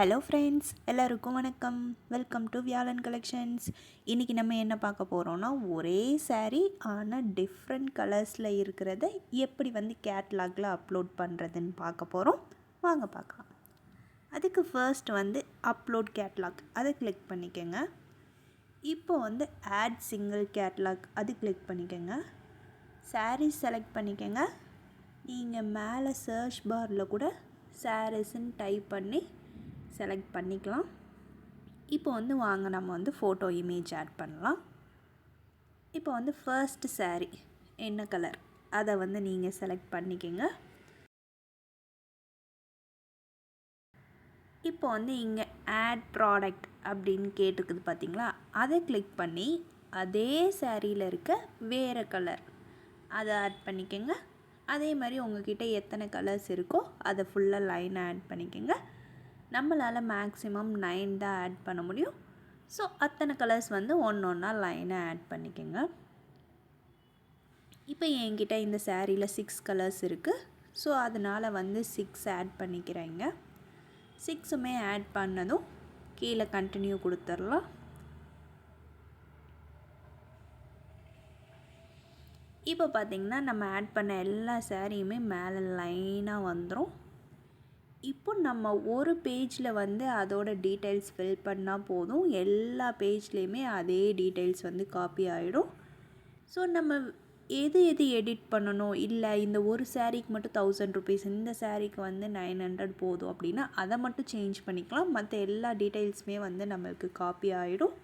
Hello friends, எல்லாருக்கும் வணக்கம். Welcome to வியாழன் கலெக்ஷன்ஸ். இன்றைக்கி நம்ம என்ன பார்க்க போகிறோன்னா, ஒரே saree ஆனால் டிஃப்ரெண்ட் கலர்ஸில் இருக்கிறத எப்படி கேட்லாகில் அப்லோட் பண்ணுறதுன்னு பார்க்க போகிறோம். வாங்க பார்க்கலாம். அதுக்கு ஃபர்ஸ்ட் அப்லோட் கேட்லாக் அதை கிளிக் பண்ணிக்கோங்க. இப்போ ஆட் சிங்கிள் கேட்லாக் அது கிளிக் பண்ணிக்கோங்க. saree செலக்ட் பண்ணிக்கோங்க. நீங்கள் மேலே சர்ச் பாரில் கூட சாரீஸ்ன்னு டைப் பண்ணி செலக்ட் பண்ணிக்கலாம். இப்போ வாங்க நம்ம ஃபோட்டோ இமேஜ் ஆட் பண்ணலாம். இப்போ ஃபர்ஸ்ட் saree என்ன கலர் அதை நீங்கள் செலக்ட் பண்ணிக்கோங்க. இப்போ இங்கே ஆட் ப்ராடக்ட் அப்படின்னு கேட்டுக்குது பார்த்தீங்களா, அதை கிளிக் பண்ணி அதே சாரியில் இருக்க வேறு கலர் அதை ஆட் பண்ணிக்கோங்க. அதே மாதிரி உங்கள்கிட்ட எத்தனை கலர்ஸ் இருக்கோ அதை ஃபுல்லாக லைன் ஆட் பண்ணிக்கோங்க. நம்மளால் மேக்ஸிமம் 9 தான் ஆட் பண்ண முடியும். ஸோ அத்தனை கலர்ஸ் ஒன்று ஒன்றா லைனை ஆட் பண்ணிக்கோங்க. இப்போ என்கிட்ட இந்த சாரியில் 6 கலர்ஸ் இருக்குது. ஸோ அதனால் 6 ஆட் பண்ணிக்கிறேங்க. 6மே ஆட் பண்ணதும் கீழே கண்டினியூ கொடுத்துடலாம். இப்போ பார்த்திங்கன்னா நம்ம ஆட் பண்ண எல்லா சாரியுமே மேலே லைனாக வந்துடும். இப்போ நம்ம ஒரு பேஜில் அதோட டீட்டெயில்ஸ் ஃபில் பண்ணால் போதும். எல்லா பேஜ்லேயுமே அதே டீட்டெயில்ஸ் காப்பி ஆகிடும். ஸோ நம்ம எது எடிட் பண்ணணும், இல்லை இந்த ஒரு சாரீக்கு மட்டும் 1000 ருபீஸ், இந்த சாரீக்கு 900 போதும் அப்படின்னா அதை மட்டும் சேஞ்ச் பண்ணிக்கலாம். மற்ற எல்லா டீட்டெயில்ஸுமே நம்மளுக்கு காப்பி ஆகிடும்.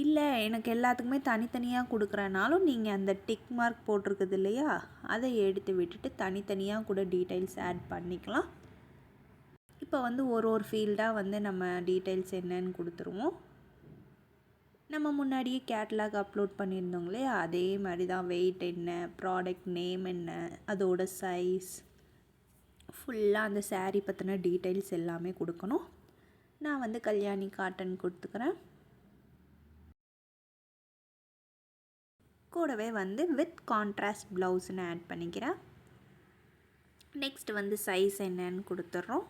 இல்லை எனக்கு எல்லாத்துக்குமே தனித்தனியாக கொடுக்குறனாலும் நீங்கள் அந்த டிக் மார்க் போட்டிருக்குது இல்லையா, அதை எடுத்து விட்டுட்டு தனித்தனியாக கூட டீட்டெயில்ஸ் ஆட் பண்ணிக்கலாம். இப்போ ஒரு ஃபீல்டாக நம்ம டீட்டெயில்ஸ் என்னன்னு கொடுத்துருவோம். நம்ம முன்னாடியே கேட்லாக் அப்லோட் பண்ணியிருந்தோம் இல்லையா, அதே மாதிரி தான். வெயிட் என்ன, ப்ராடக்ட் நேம் என்ன, அதோட சைஸ், ஃபுல்லாக அந்த saree பற்றின டீட்டெயில்ஸ் எல்லாமே கொடுக்கணும். நான் கல்யாணி காட்டன் கொடுத்துக்கிறேன். கூடவே வித் கான்ட்ராஸ்ட் ப்ளவுஸ்ன்னு ஆட் பண்ணிக்கிறேன். நெக்ஸ்ட் சைஸ் என்னன்னு கொடுத்துட்றோம்.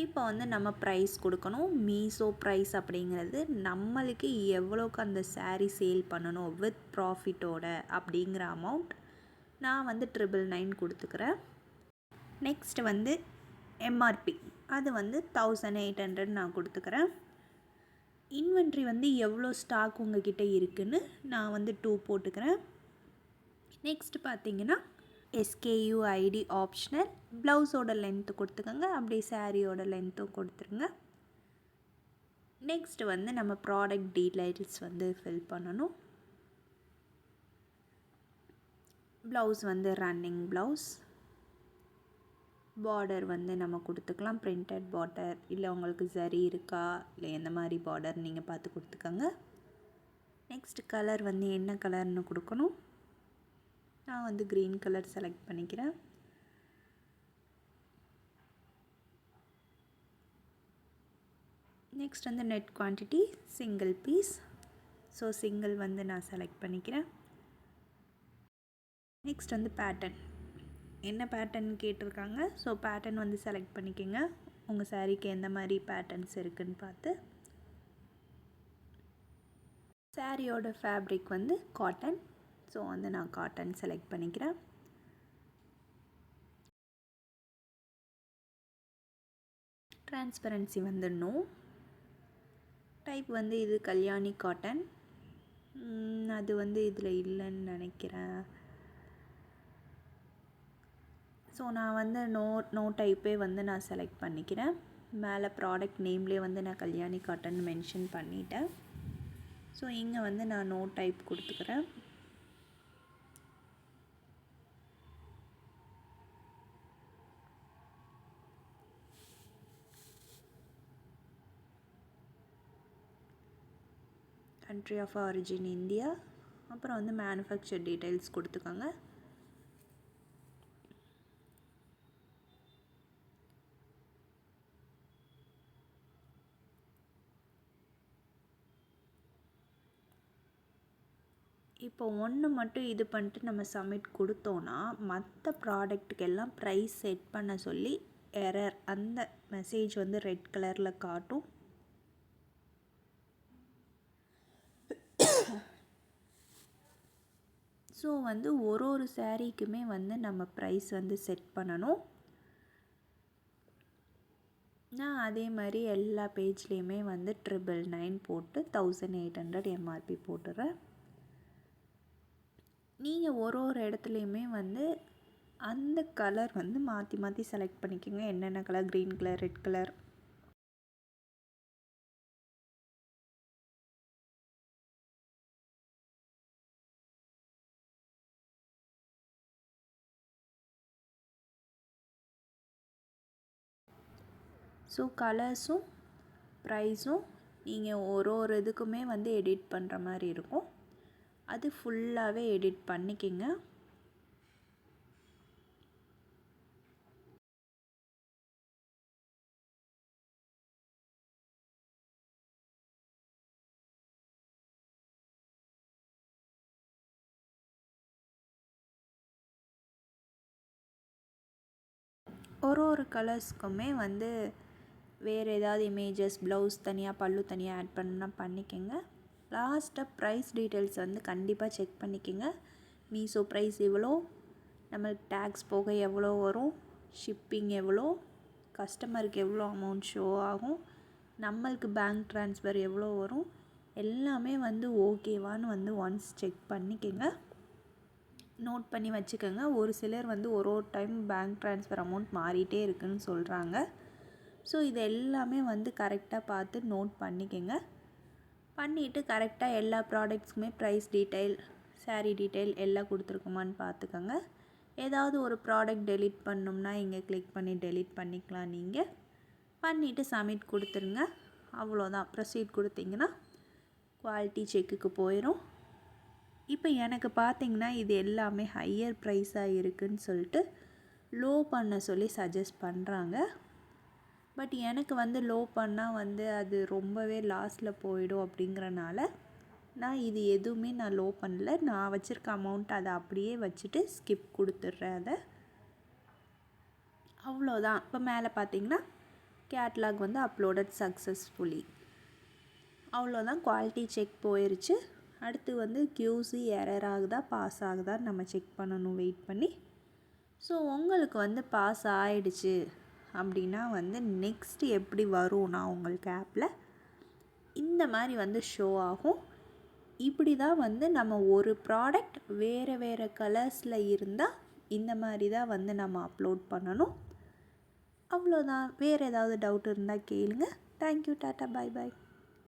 இப்போ நம்ம ப்ரைஸ் கொடுக்கணும். மீஷோ ப்ரைஸ் அப்படிங்கிறது நம்மளுக்கு எவ்வளோக்கு அந்த saree சேல் பண்ணணும் வித் ப்ராஃபிட்டோட அப்படிங்கிற அமௌண்ட். நான் 999 கொடுத்துக்கிறேன். நெக்ஸ்ட் எம்ஆர்பி அது 1800 நான் கொடுத்துக்கிறேன். இன்வென்ட்ரி எவ்வளோ ஸ்டாக் உங்ககிட்ட இருக்குதுன்னு நான் 2 போட்டுக்கிறேன். நெக்ஸ்ட் பார்த்தீங்கன்னா SKU ID ஆப்ஷனல். ப்ளவுஸோட லென்த்து கொடுத்துக்கோங்க, அப்படியே சாரியோட லென்த்தும் கொடுத்துருங்க. நெக்ஸ்ட் நம்ம ப்ராடக்ட் டீடைல்ஸ் ஃபில் பண்ணணும். Blouse running blouse. பார்டர் நம்ம கொடுத்துக்கலாம். பிரிண்டட் பார்டர், இல்லை உங்களுக்கு சரி இருக்கா, இல்லை எந்த மாதிரி பார்டர் நீங்கள் பார்த்து கொடுத்துக்கோங்க. நெக்ஸ்ட் கலர் என்ன கலர்னு கொடுக்கணும். நான் க்ரீன் கலர் செலக்ட் பண்ணிக்கிறேன். Next net quantity single piece. So single நான் செலக்ட் பண்ணிக்கிறேன். நெக்ஸ்ட் பேட்டர்ன் என்ன பேட்டர்ன் கேட்டிருக்காங்க. ஸோ பேட்டர்ன் செலக்ட் பண்ணிக்கோங்க. உங்கள் சாரீக்கு எந்த மாதிரி பேட்டர்ன்ஸ் இருக்குதுன்னு பார்த்து. சாரியோட ஃபேப்ரிக் காட்டன். ஸோ நான் காட்டன் செலக்ட் பண்ணிக்கிறேன். Transparency no. டைப் இது கல்யாணி காட்டன். அது இதில் இல்லைன்னு நினைக்கிறேன். ஸோ நான் நோ டைப்பே நான் செலக்ட் பண்ணிக்கிறேன். மேலே ப்ராடக்ட் நேம்லேயே நான் கல்யாணி காட்டன் மென்ஷன் பண்ணிட்டேன். ஸோ இங்கே நான் நோ டைப் கொடுத்துக்கிறேன். Country of origin India. அப்புறம் மேனுஃபேக்சர் டீட்டெயில்ஸ் கொடுத்துக்கோங்க. இப்போ ஒன்று மட்டும் இது பண்ணிட்டு நம்ம சப்மிட் கொடுத்தோன்னா மற்ற ப்ராடக்ட்டுக்கெல்லாம் ப்ரைஸ் செட் பண்ண சொல்லி எரர் அந்த மெசேஜ் வந்து ரெட் கலரில் காட்டும். ஸோ வந்து ஒரு சாரீக்குமே வந்து நம்ம ப்ரைஸ் வந்து செட் பண்ணணும். நான் அதே மாதிரி எல்லா பேஜ்லேயுமே வந்து 999 போட்டு 1800 எம்ஆர்பி போட்டுறேன். நீங்கள் ஒரு இடத்துலையுமே வந்து அந்த கலர் வந்து மாற்றி மாற்றி செலக்ட் பண்ணிக்கோங்க. என்னென்ன colour, green colour, red colour. So கலர்ஸும் ப்ரைஸும் நீங்கள் ஒரு இதுக்குமே வந்து எடிட் பண்ணுற மாதிரி இருக்கும். அது ஃபுல்லாகவே எடிட் பண்ணிக்கிங்க. ஒரு கலர்ஸ்க்குமே வந்து வேறு ஏதாவது இமேஜஸ், ப்ளவுஸ் தனியாக, பல்லு தனியாக ஆட் பண்ணால் பண்ணிக்கோங்க. லாஸ்ட்டாக ப்ரைஸ் டீட்டெயில்ஸ் வந்து கண்டிப்பாக செக் பண்ணிக்கோங்க. மீஷோ ப்ரைஸ் எவ்வளோ, நம்மளுக்கு டேக்ஸ் போக எவ்வளோ வரும், ஷிப்பிங் எவ்வளோ, கஸ்டமருக்கு எவ்வளோ அமௌண்ட் ஷோ ஆகும், நம்மளுக்கு பேங்க் ட்ரான்ஸ்ஃபர் எவ்வளோ வரும், எல்லாமே வந்து ஓகேவான்னு வந்து ஒன்ஸ் செக் பண்ணிக்கோங்க. நோட் பண்ணி வச்சுக்கோங்க. ஒரு சிலர் வந்து ஒரு டைம் பேங்க் ட்ரான்ஸ்ஃபர் அமௌண்ட் மாறிட்டே இருக்குதுன்னு சொல்கிறாங்க. ஸோ இது எல்லாமே வந்து கரெக்டாக பார்த்து நோட் பண்ணிக்கோங்க. பண்ணிவிட்டு கரெக்டாக எல்லா ப்ராடக்ட்ஸுக்குமே ப்ரைஸ் டீட்டெயில், சாரீ டீட்டெயில் எல்லாம் கொடுத்துருக்குமான்னு பார்த்துக்கோங்க. ஏதாவது ஒரு ப்ராடக்ட் டெலீட் பண்ணோம்னா இங்கே கிளிக் பண்ணி டெலீட் பண்ணிக்கலாம். நீங்கள் பண்ணிவிட்டு சப்மிட் கொடுத்துருங்க. அவ்வளோதான். ப்ரொசீட் கொடுத்தீங்கன்னா குவாலிட்டி செக்குக்கு போயிடும். இப்போ எனக்கு பார்த்திங்கன்னா இது எல்லாமே ஹையர் ப்ரைஸாக இருக்குதுன்னு சொல்லிட்டு லோ பண்ண சொல்லி சஜஸ்ட் பண்ணுறாங்க. பட் எனக்கு வந்து லோ பண்ணால் வந்து அது ரொம்பவே லாஸில் போயிடும். அப்படிங்கிறனால நான் இது எதுவுமே நான் லோ பண்ணல. நான் வச்சுருக்க அமௌண்ட் அதை அப்படியே வச்சுட்டு ஸ்கிப் கொடுத்துட்றேன். அதை அவ்வளோதான். இப்போ மேலே பார்த்திங்கன்னா கேட்லாக் வந்து அப்லோடட் சக்ஸஸ்ஃபுல்லி. அவ்வளோதான். குவாலிட்டி செக் போயிடுச்சு. அடுத்து வந்து QC எரர் ஆகுதா பாஸ் ஆகுதான்னு நம்ம செக் பண்ணணும் வெயிட் பண்ணி. ஸோ உங்களுக்கு வந்து பாஸ் ஆகிடுச்சு அப்படின்னா வந்து நெக்ஸ்ட்டு எப்படி வரும்னா உங்களுக்கு ஆப்பில் இந்த மாதிரி வந்து ஷோ ஆகும். இப்படி தான் வந்து நம்ம ஒரு ப்ராடக்ட் வேறு கலர்ஸில் இருந்தால் இந்த மாதிரி தான் வந்து நம்ம அப்லோட் பண்ணணும். அவ்வளோதான். வேறு ஏதாவது டவுட் இருந்தால் கேளுங்க. தேங்க்யூ. டாட்டா. Bye bye.